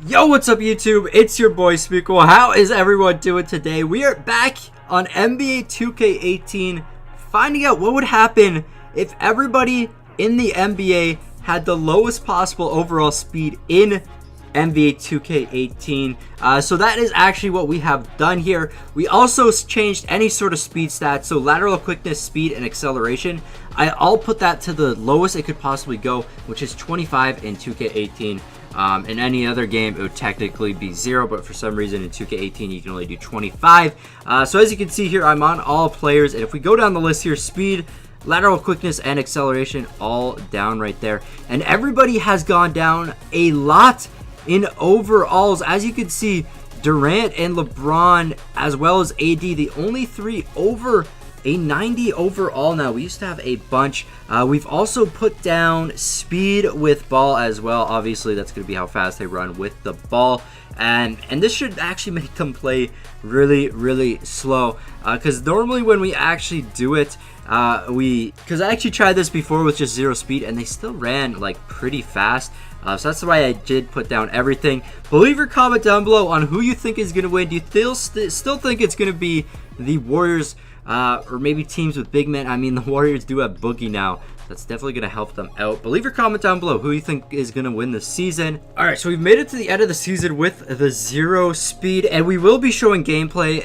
Yo, what's up YouTube? It's your boy Smequle. How is everyone doing today? We are back on NBA 2K18 finding out what would happen if everybody in the NBA had the lowest possible overall speed in NBA 2K18. So that is actually what we have done here. We also changed any sort of speed stats, so lateral quickness, speed, and acceleration. I'll put that to the lowest it could possibly go, which is 25 in 2K18. In any other game, it would technically be 0, but for some reason in 2K18, you can only do 25. So as you can see here, I'm on all players, and if we go down the list here, speed, lateral quickness, and acceleration, all down right there. And everybody has gone down a lot in overalls. As you can see, Durant and LeBron, as well as AD, the only three over a 90 overall now. We used to have a bunch. We've also put down speed with ball as well. Obviously, that's going to be how fast they run with the ball. And this should actually make them play really, really slow. Because normally when we actually do it, because I actually tried this before with just 0 speed, and they still ran like pretty fast. So that's why I did put down everything. Leave your comment down below on who you think is going to win. Do you still think it's going to be the Warriors? Or maybe teams with big men? I mean, the Warriors do have Boogie now. That's definitely going to help them out. But leave your comment down below who you think is going to win the season. Alright, so we've made it to the end of the season with the 0 speed. And we will be showing gameplay,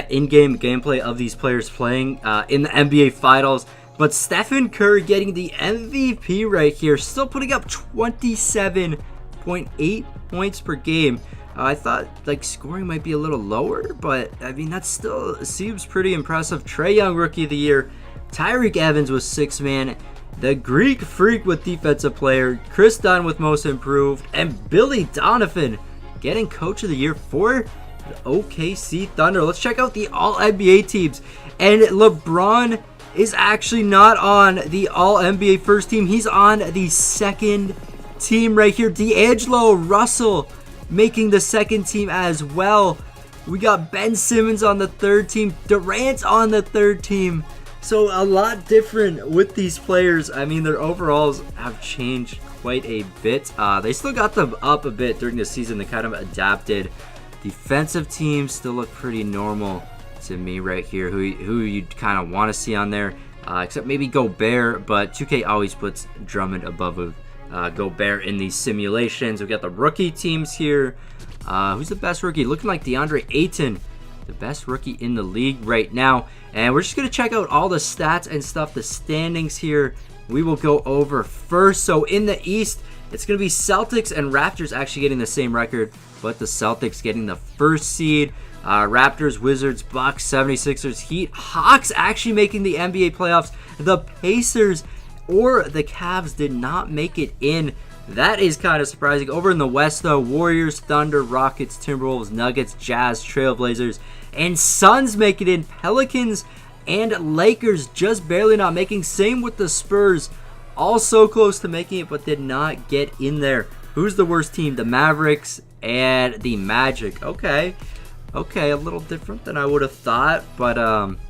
in-game gameplay of these players playing in the NBA Finals. But Stephen Curry getting the MVP right here. Still putting up 27.8 points per game. I thought like scoring might be a little lower, but I mean that still seems pretty impressive. Trae Young Rookie of the Year, Tyreke Evans was 6th man, the Greek Freak with Defensive Player, Chris Dunn with Most Improved, and Billy Donovan getting Coach of the Year for the OKC Thunder. Let's check out the All-NBA teams. And LeBron is actually not on the All-NBA first team. He's on the second team right here. D'Angelo Russell making the second team as well. We got Ben Simmons on the third team. Durant's on the third team. So a lot different with these players. I mean, their overalls have changed quite a bit. They still got them up a bit during the season. They kind of adapted. Defensive teams still look pretty normal to me right here. Who you'd kind of want to see on there. Except maybe Gobert, but 2K always puts Drummond above Gobert in these simulations. We've got the rookie teams here. Who's the best rookie? Looking like DeAndre Ayton, the best rookie in the league right now. And we're just going to check out all the stats and stuff, the standings here. We will go over first. So in the East, it's going to be Celtics and Raptors actually getting the same record, but the Celtics getting the first seed. Raptors, Wizards, Bucks, 76ers, Heat, Hawks actually making the NBA playoffs. The Pacers or the Cavs did not make it in. That is kind of surprising. Over in the West, though, Warriors, Thunder, Rockets, Timberwolves, Nuggets, Jazz, Trailblazers, and Suns make it in. Pelicans and Lakers just barely not making. Same with the Spurs. All so close to making it, but did not get in there. Who's the worst team? The Mavericks and the Magic. Okay, a little different than I would have thought, but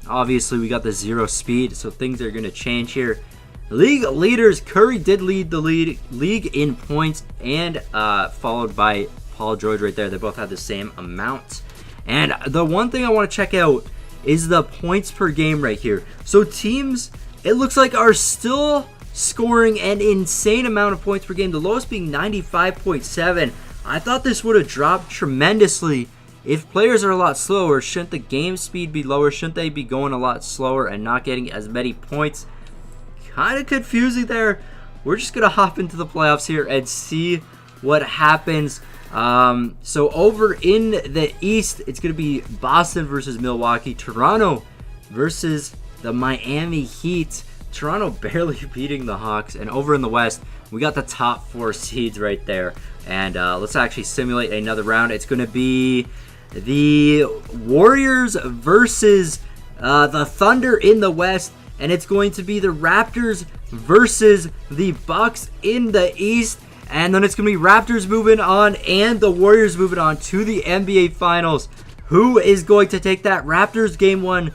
obviously we got the 0 speed, so things are going to change here. League leaders, Curry did lead the league in points, and followed by Paul George right there. They both had the same amount. And the one thing I want to check out is the points per game right here. So teams, it looks like, are still scoring an insane amount of points per game, the lowest being 95.7. I thought this would have dropped tremendously. If players are a lot slower, shouldn't the game speed be lower? Shouldn't they be going a lot slower and not getting as many points? Kind of confusing there. We're just going to hop into the playoffs here and see what happens. So over in the East, it's going to be Boston versus Milwaukee. Toronto versus the Miami Heat. Toronto barely beating the Hawks. And over in the West, we got the top 4 seeds right there. And let's actually simulate another round. It's going to be the Warriors versus the Thunder in the West. And it's going to be the Raptors versus the Bucks in the East. And then it's going to be Raptors moving on and the Warriors moving on to the NBA Finals. Who is going to take that? Raptors game 1.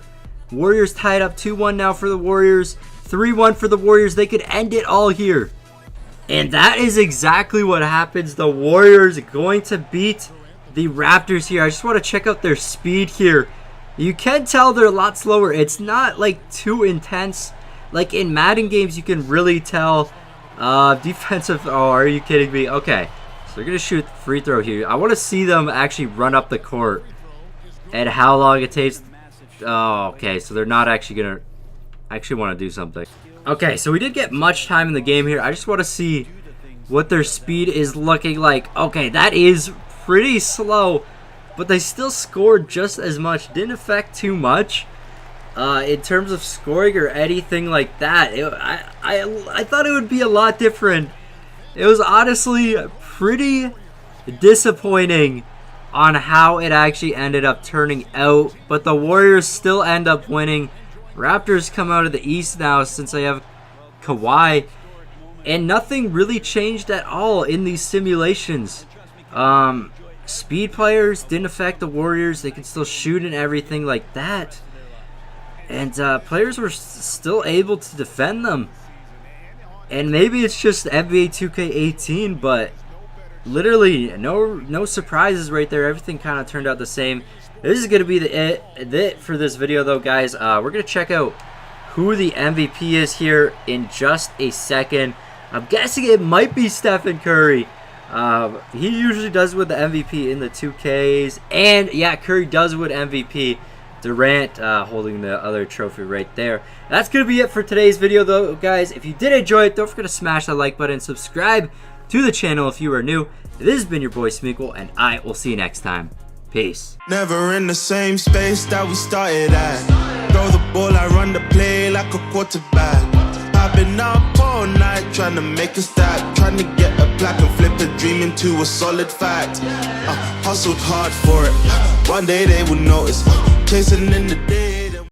Warriors tied up 2-1 now for the Warriors. 3-1 for the Warriors. They could end it all here. And that is exactly what happens. The Warriors are going to beat the Raptors here. I just want to check out their speed here. You can tell they're a lot slower. It's not like too intense. Like in Madden games, you can really tell defensive. Oh, are you kidding me? Okay, so they're going to shoot free throw here. I want to see them actually run up the court and how long it takes. Oh, okay, so they're not actually going to actually want to do something. Okay, so we did get much time in the game here. I just want to see what their speed is looking like. Okay, that is pretty slow, but they still scored just as much. Didn't affect too much in terms of scoring or anything like that. I thought it would be a lot different. It was honestly pretty disappointing on how it actually ended up turning out, but the Warriors still end up winning. Raptors come out of the East now since they have Kawhi, and nothing really changed at all in these simulations. Speed players didn't affect the Warriors. They can still shoot and everything like that, and players were still able to defend them. And maybe it's just NBA 2K18, but literally no surprises right there. Everything kind of turned out the same. This is going to be it for this video, though, guys. We're going to check out who the MVP is here in just a second. I'm guessing it might be Stephen Curry. He usually does win the MVP in the 2Ks. And, yeah, Curry does win MVP. Durant holding the other trophy right there. That's going to be it for today's video, though, guys. If you did enjoy it, don't forget to smash that like button and subscribe to the channel if you are new. This has been your boy Smequle, and I will see you next time. Peace. Never in the same space that we started at. Throw the ball, I run the play like a quarterback. I've been up all night trying to make a stack, trying to get a plaque and flip a dream into a solid fact. Hustled hard for it. One day they will notice. Chasing in the day.